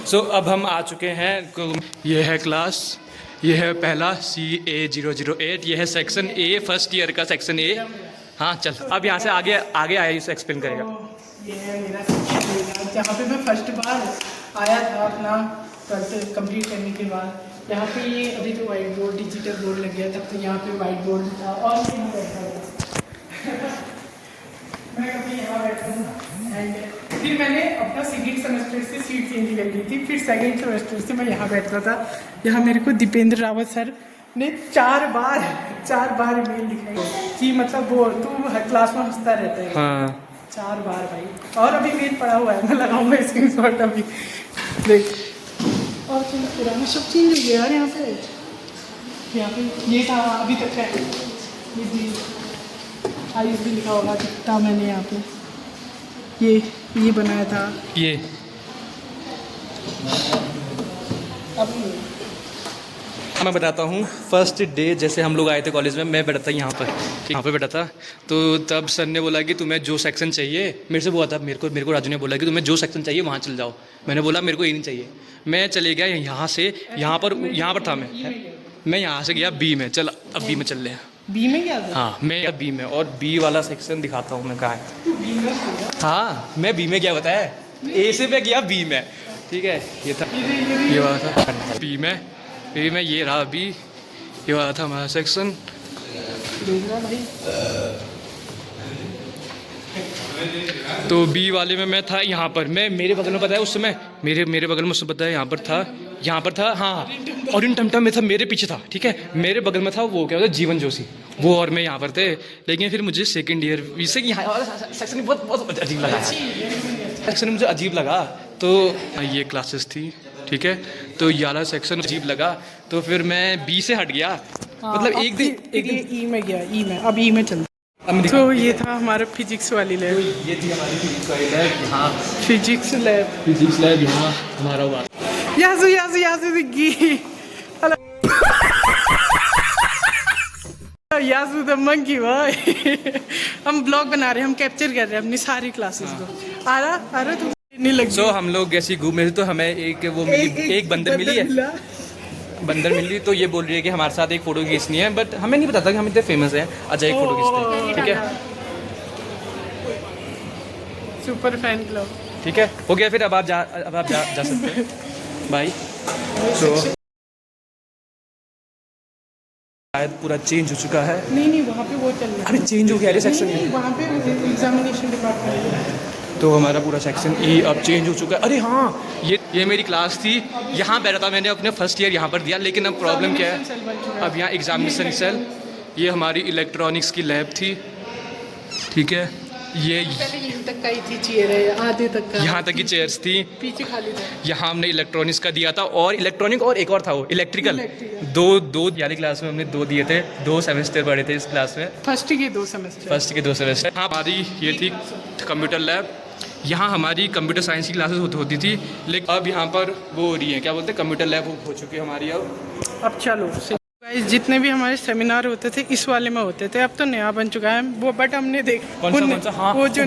सो अब हम आ चुके हैं, ये है क्लास, ये है पहला CA008, ये है सेक्शन A, फर्स्ट ईयर का सेक्शन A। हाँ चल, अब यहाँ से आगे आगे आया इसे एक्सप्लेन करेगा। ये है मेरा सेक्शन, जहाँ पे मैं फर्स्ट बार आया था अपना 12th कंप्लीट करने के बाद। यहाँ पे ये अभी तो वाइट बोर्ड डिजिटल बोर्ड लग गया, तब तो यहाँ पे वाइट बोर्ड था और मैं बैठा था मैं कभी यहाँ बैठा था। एंड फिर मैंने अपना सेकेंड सेमेस्टर से सीट चेंज कर ली थी, फिर सेकेंड सेमेस्टर से मैं यहाँ बैठता था। यहाँ मेरे को दीपेंद्र रावत सर ने 4 बार मेल लिखाई कि मतलब वो तू हर क्लास में हंसता रहता है। हाँ 4 बार भाई, और अभी मेल पड़ा हुआ है, मैं लगाऊंगा स्क्रीनशॉट अभी देख। और पुराना सब चेंज हो गया यार यहाँ पे ये था अभी तक है, ये भी आयुष भी लिखा होगा था मैंने यहाँ पे, ये बनाया था ये। अब मैं बताता हूँ, फर्स्ट डे जैसे हम लोग आए थे कॉलेज में, मैं बैठा था यहाँ पर बैठा था। तो तब सर ने बोला कि तुम्हें जो सेक्शन चाहिए, मेरे से बोला था, मेरे को राजू ने बोला कि तुम्हें जो सेक्शन चाहिए वहाँ चल जाओ। मैंने बोला मेरे को ये नहीं चाहिए, मैं चले गया यहाँ से, यहाँ पर था मैं यहाँ से गया B में। चल अब B में चल रहे हैं। बी में क्या था? हाँ मैं B में, और B वाला सेक्शन दिखाता हूँ मैं कहाँ है। हाँ मैं B में गया, बताया A से मैं गया B में, ठीक है। ये था, ये वाला था B में ये रहा B, ये वाला था हमारा सेक्शन। तो B वाले में मैं था यहाँ पर, मैं मेरे बगल में, पता है उस समय मेरे बगल में, उससे पता है यहाँ पर था हाँ, और इन टमटम में था, मेरे पीछे था, ठीक है। मेरे बगल में था वो क्या होता है, जीवन जोशी, वो और मैं यहाँ पर थे। लेकिन फिर मुझे सेकंड ईयर से यहाँ वाला सेक्शन बहुत अजीब लगा, सेक्शन मुझे अजीब लगा। तो ये क्लासेस थी, ठीक है, तो ये वाला सेक्शन अजीब लगा, तो फिर मैं B से हट गया। मतलब एक दिन ई में गया, ई में, अब ई में चलता। तो ये था हमारा फिजिक्स वाली लैब, ये थी हमारी फिजिक्स वाली लैब, यहाँ फिजिक्स लैब यहाँ हमारा हुआ। यासु दिखी यासु द मंकी भाई। हम ब्लॉग बना रहे हैं, हम कैप्चर कर रहे हैं अपनी सारी क्लासेस को। आ रहा तो नहीं लग। सो हम लोग ऐसे घूम रहे थे, तो हमें एक बंदर मिली, तो ये बोल रही है कि हमारे साथ एक फ़ोटो खींचनी है, बट हमें नहीं पता था कि हम इतने फेमस हैं। अच्छा एक फ़ोटो खींचते हैं, ठीक है, सुपर फैन क्लब, ठीक है, हो गया। फिर अब आप जा सकते हैं भाई। तो शायद पूरा चेंज हो चुका है। नहीं वहाँ पे वो चल रहा है। अरे चेंज हो गया है सेक्शन नहीं, वहाँ पे एग्जामिनेशन डिपार्टमेंट है। तो हमारा पूरा सेक्शन E अब चेंज हो चुका है। अरे हाँ, ये मेरी क्लास थी, यहाँ बैठा था मैंने अपने फर्स्ट ईयर यहाँ पर दिया। लेकिन अब प्रॉब्लम क्या है, अब यहाँ एग्जामिनेशन सेल, ये हमारी इलेक्ट्रॉनिक्स की लैब थी, ठीक है। ये पहले यहीं तक का ही थी चेयर है, आधे तक का, यहाँ तक की चेयर्स थी, पीछे खाली था। यहाँ हमने इलेक्ट्रॉनिक्स का दिया था, और इलेक्ट्रॉनिक और एक और था वो इलेक्ट्रिकल। दो यानी क्लास में हमने 2 दिए थे, 2 सेमेस्टर पढ़े थे इस क्लास में। फर्स्ट के 2 सेमेस्टर। हाँ हमारी ये थी कंप्यूटर लैब, यहाँ हमारी कंप्यूटर साइंस की क्लासेस होती थी। लेकिन अब यहाँ पर वो हो रही है, क्या बोलते हैं, कंप्यूटर लैब हो चुकी है हमारी अब चलो गाइस, जितने भी हमारे सेमिनार होते थे इस वाले में होते थे, अब तो नया बन चुका है वो, बट हमने कौन सा हाँ, वो जो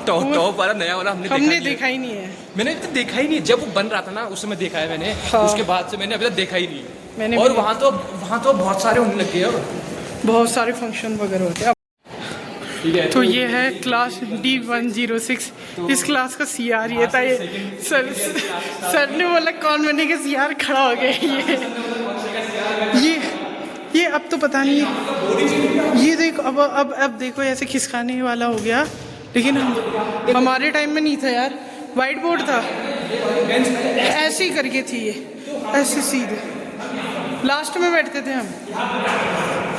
टॉप वाला नया वाला हमने देखा ही नहीं है। मैंने तो देखा ही नहीं, जब वो बन रहा था ना उस समय देखा है मैंने। हाँ। उसके बाद से मैंने अभी तक देखा ही नहीं मैंने और वहाँ तो बहुत सारे होने लग गए अब, बहुत सारे फंक्शन वगैरह होते हैं। तो ये है क्लास D106, इस क्लास का CR ये था। ये सर ने बोला कौन बनेगा CR, खड़ा हो गया। ये अब तो पता नहीं, ये देखो अब देखो ऐसे खिसकाने वाला हो गया। लेकिन हमारे टाइम में नहीं था यार, वाइट बोर्ड था, ऐसे ही करके थी ये, ऐसे सीधे लास्ट में बैठते थे हम।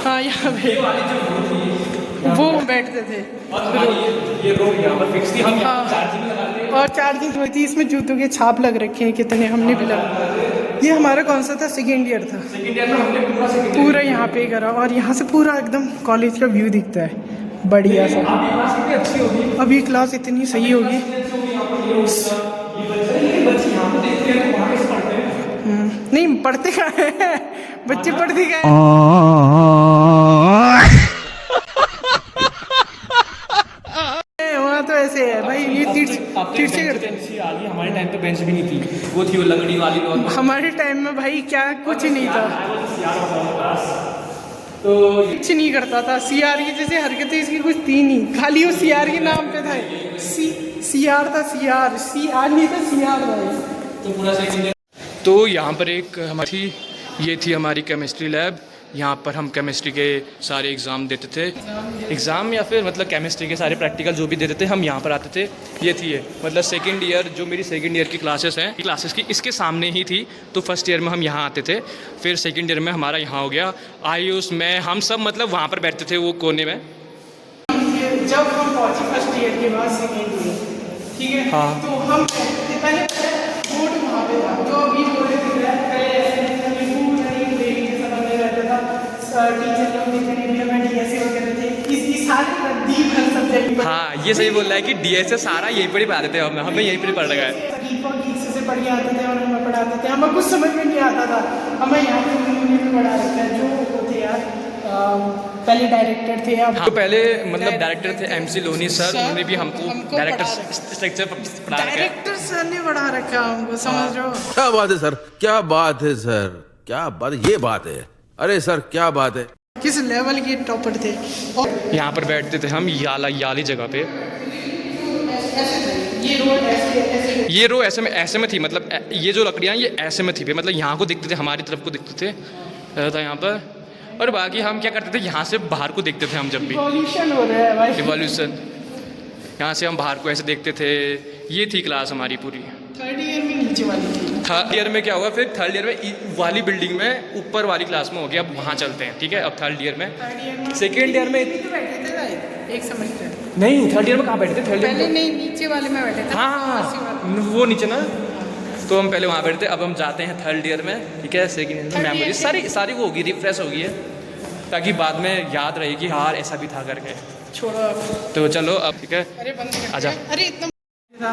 हाँ यहाँ पे वो बैठते थे, ये रोड यहाँ पर फिक्स थी, हम और चार्जिंग हुई थी। इसमें जूतों के छाप लग रखे हैं कितने, हमने भी लगा। ये हमारा कौन सा था, सेकेंड ईयर था। पूरा यहाँ पे करा, और यहाँ से पूरा एकदम कॉलेज का व्यू दिखता है। बढ़िया सा। कितनी अच्छी होगी। अभी क्लास इतनी सही होगी। नहीं पढ़ते कहाँ हैं बच्चे, पढ़ते कहाँ हैं? वहाँ तो ऐसे है भाई, ये तीर से करते हैं। आ गई, हमारे टाइम पे बेंच भी नहीं थी, वो थी वो लकड़ी वाली। हमारे टाइम में भाई क्या कुछ नहीं था, तो कुछ नहीं करता था। सीआर की जैसे हरकतें इसकी कुछ थी नहीं, खाली वो सीआर के नाम पे था। सीआर था, सीआर नहीं था, सीआर था। तो पूरा सेकंड। तो यहाँ पर एक हमारी ये थी हमारी केमिस्ट्री लैब। यहाँ पर हम केमिस्ट्री के सारे एग्ज़ाम देते थे, एग्ज़ाम या फिर मतलब केमिस्ट्री के सारे प्रैक्टिकल जो भी देते थे हम यहाँ पर आते थे। ये थी मतलब सेकंड ईयर, जो मेरी सेकंड ईयर की क्लासेस हैं, क्लासेस की इसके सामने ही थी। तो फर्स्ट ईयर में हम यहाँ आते थे, फिर सेकंड ईयर में हमारा यहाँ हो गया। आयुष में हम सब मतलब वहाँ पर बैठते थे, वो कोने में। जब हम पहुँचे फर्स्ट ईयर के बाद सेकेंड ईयर, ठीक है, हाँ। तो हम पहले बोर्ड वहाँ पे था, जो अभी बोर्ड टीचर लोग वगैरह थे, इसकी सारी भर सब्जेक्ट। हाँ, ये सही बोल रहा है कि डीएसए सारा यही पर ही पढ़ाते थे, हमें यहीं पर ही पढ़ रखा है। से पढ़ के आते थे और हमें पढ़ाते थे, हमें कुछ समझ में नहीं आता था। हमें यहाँ पे उन्होंने पढ़ा रखा है, जो वो थे यार पहले डायरेक्टर थे। अब हाँ, तो पहले मतलब डायरेक्टर थे MC लोनी सर, उन्होंने भी हमको डायरेक्टर स्ट्रक्चर पढ़ा रखा है। डायरेक्टर सर ने पढ़ा रखा हमको, समझ रहे हो? क्या बात है सर, क्या बात है सर, क्या बात, ये बात है। अरे सर क्या बात है। किस लेवल के टॉपर थे। और यहाँ पर बैठते थे हम याली जगह पे। ये रो ऐसे में थी, मतलब ये जो लकड़ियाँ ये ऐसे में थी, मतलब यहाँ को दिखते थे, हमारी तरफ को दिखते थे था यहाँ पर। और बाकी हम क्या करते थे, यहाँ से बाहर को देखते थे हम जब भी। इवोल्यूशन हो रहा है भाई, इवोल्यूशन। यहाँ से हम बाहर को ऐसे देखते थे। ये थी क्लास हमारी पूरी। थर्ड ईयर में नीचे वाली थी। थर्ड ईयर में क्या हुआ फिर, थर्ड ईयर में वाली बिल्डिंग में ऊपर वाली क्लास में हो गया, अब वहाँ चलते हैं, ठीक है। अब थर्ड ईयर में सेकेंड ईयर में बैठे थे भाई, एक सेमेस्टर नहीं, थर्ड ईयर में कहाँ बैठे थे? थर्ड पहले नहीं, नीचे वाले में बैठे थे। हाँ, वो नीचे ना, तो हम पहले वहाँ बैठे थे। अब हम जाते हैं थर्ड ईयर में, ठीक है। सेकेंड ईयर में मेमोरी सारी वो होगी, रिफ्रेश होगी है, ताकि बाद में याद रहे कि हाँ ऐसा भी था करके। छोड़ो, तो चलो अब, ठीक है, अरे बंद कर, आजा। अरे इतना।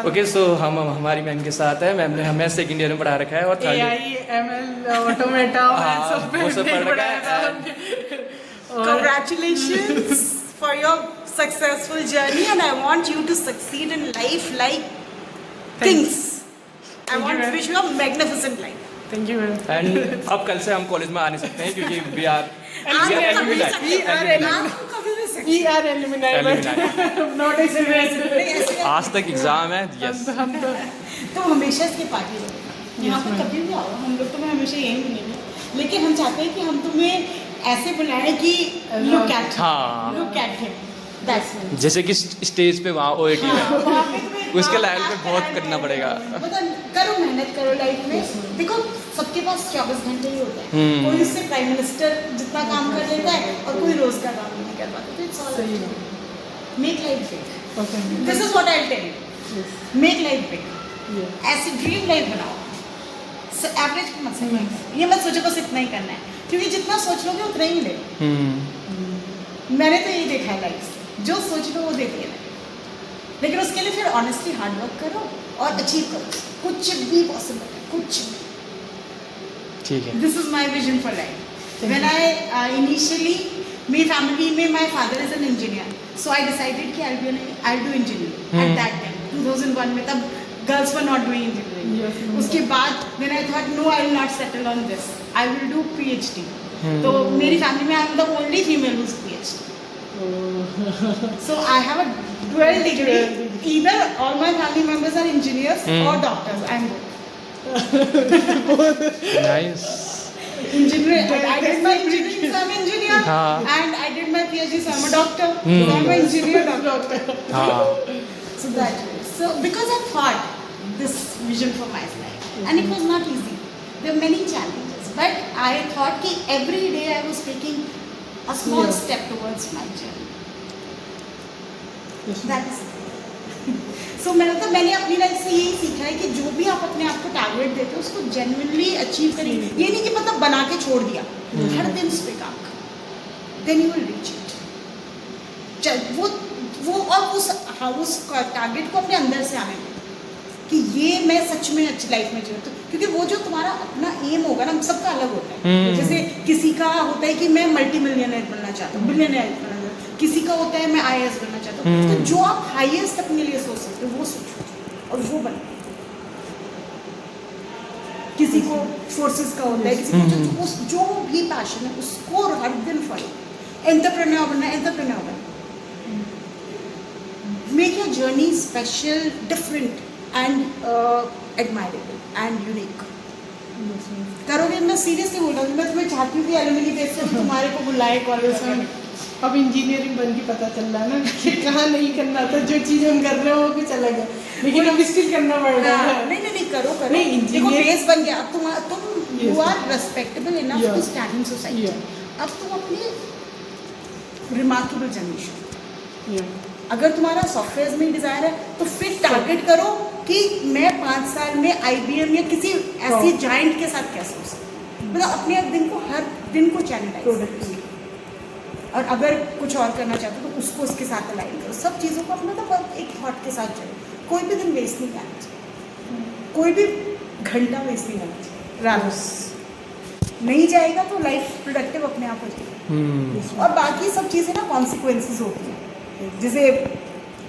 ओके, सो हम हमारी मैम के साथ है। मैम ने हमें सेकंड ईयर में पढ़ा रखा है और थर्ड AI, ML, ऑटोमेटा, वो सब पढ़ रखा है। Congratulations for your successful journey, and I want you to succeed in life like kings. I want to wish you a magnificent life. Thank you ma'am. And अब कल से हम college में आ नहीं सकते हैं क्योंकि वी आर आप कभी भी सकते हैं, आप कभी भी सकते हैं। Not experience. आज तक एग्जाम है, यस। हम तो तो हमेशा इसके पार्टी रहो, यहाँ पर कभी भी आओ, हम लोग तुम्हें हमेशा यही मिलेंगे, लेकिन हम चाहते हैं कि हम तुम्हें ऐसे बुलाएं कि look at him, हाँ। look at him, that's it। जैसे कि स्टेज पे वहाँ OAT हाँ, है, वहाँ पे तुम्हें उसके वहाँ लेवल पे आप बहुत कराएंगे। करना पड़ेगा। मतलब करो, मेहनत करो लाइफ में। देखो सबके पास 24 घंटे ही होते हैं, कोई उससे प्राइम मिनिस्टर जितना काम कर लेता है और कोई रोज का काम नहीं कर पाता। तो it's all make life big. This is what I tell you, make life big. ऐसी ड्रीम लाइफ बनाओ, एवरेज मत समझो, ये मत सोचो बस इतना ही करना है, क्योंकि जितना सोच लोगे उतना ही मिलेगा। मैंने तो यही देखा है लाइफ, जो सोच लो वो देती है, लेकिन उसके लिए फिर ऑनेस्टली हार्ड वर्क करो और अचीव करो, कुछ भी पॉसिबल है, कुछ भी। ठीक है। This is my vision for life. When I initially, मेरी फैमिली में my father is an engineer, so I decided कि I do engineering at that time 2001 में। तब girls were not doing engineering. उसके बाद when I thought no, I will not settle on this, I will do PhD। तो मेरी family में I am the only female who is PhD। So I have a dual degree. Either all my family members are engineers or doctors. I'm both. Nice. Engineering. I did my engineering, so I'm an engineer. हाँ। And I did my PhD, so I'm a doctor. So I'm an engineer, doctor. हाँ। So that way. So because I thought this vision for my life, and it was not easy. There were many challenges, but I thought कि every day I was taking a small step towards my journey. That is so मैंने अपनी life से यही सीखा है कि जो भी आप अपने आप को टारगेट देते हो उसको जेन्युइनली अचीव करिए। ये नहीं कि मतलब बना के छोड़ दिया, हर दिन उस पे काम करो, then you will reach it. उस टारगेट को अपने अंदर से आने दो कि ये मैं सच में अच्छी लाइफ में जीऊँ। तो क्योंकि वो जो तुम्हारा अपना एम होगा ना, सबका अलग होता है। जैसे किसी का होता है कि मैं मल्टी मिलियनर बनना चाहता हूँ, बिलियनर बनना चाहता हूँ, किसी का होता है मैं IAS बनना चाहता हूँ। तो जो आप हाईएस्ट अपने लिए सोच सकते हो वो सोचो और वो बनो। किसी को फोर्सेस का होता है, किसी को जो भी पैशन है उसको हर दिन फॉलो। एंटरप्रेन्योर बनना। Make your journey special, different and admirable and unique. करोगे, मैं सीरियसली बोल रहा हूँ। मैं तुम्हें चाहती हूँ कि एलुमनी बेस से तुम्हारे को बुलाए कॉलेज में। अब इंजीनियरिंग बन के पता चल रहा है ना कि कहाँ नहीं करना था। जो चीज़ हम कर रहे हैं वो कुछ अलग है, लेकिन अब स्टिल करना पड़ रहा है। नहीं करो। नहीं, देखो बेस बन गया। अब तुम you are respectable enough to stand in society. अब तुम अपनी रिमार्केबल जनरेशन, अगर तुम्हारा सॉफ्टवेयर में डिज़ायर है तो फिर टारगेट करो कि मैं 5 साल में IBM या किसी ऐसी जाइंट के साथ कैसे हो सकती हूँ। मतलब अपने हर दिन को चैलेंज। और अगर कुछ और करना चाहते हो तो उसको उसके साथ अलाइन करो। सब चीज़ों को अपना तो एक थॉट के साथ चलो। कोई भी दिन वेस्ट नहीं करना चाहिए, कोई भी घंटा वेस्ट नहीं करना चाहिए। रात नहीं जाएगा तो लाइफ प्रोडक्टिव अपने आप हो जाएगी। और बाकी सब चीज़ें ना कॉन्सिक्वेंसेस होती हैं। जैसे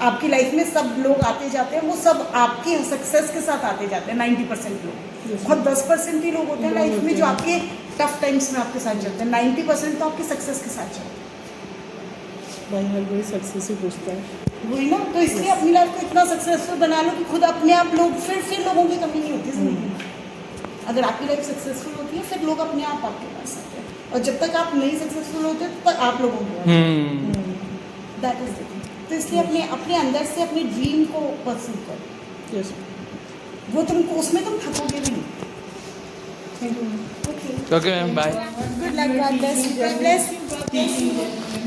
आपकी लाइफ में सब लोग आते जाते हैं, वो सब आपकी सक्सेस के साथ आते जाते हैं। 90% लोग, बहुत 10% ही लोग होते हैं लाइफ में जो आपके टफ टाइम्स में आपके साथ चलते हैं। 90% तो आपकी सक्सेस के साथ चलते हैं। भाई हर कोई सक्सेस ही पूछता है, वही ना। तो इसलिए अपनी लाइफ को इतना सक्सेसफुल बना लो कि खुद अपने आप लोग फिर लोगों की कमी नहीं होती जिंदगी में। अगर आपकी लाइफ सक्सेसफुल होती है फिर लोग अपने आप आपके पास आते हैं। और जब तक आप नहीं सक्सेसफुल होते तब तक आप लोगों के दैट इज द थिंग। तो इसलिए अपने अंदर से अपनी ड्रीम को परस्यू करो। वो तुमको उसमें तुम थकोगे भी नहीं। Okay ma'am, bye. Good luck, God bless you.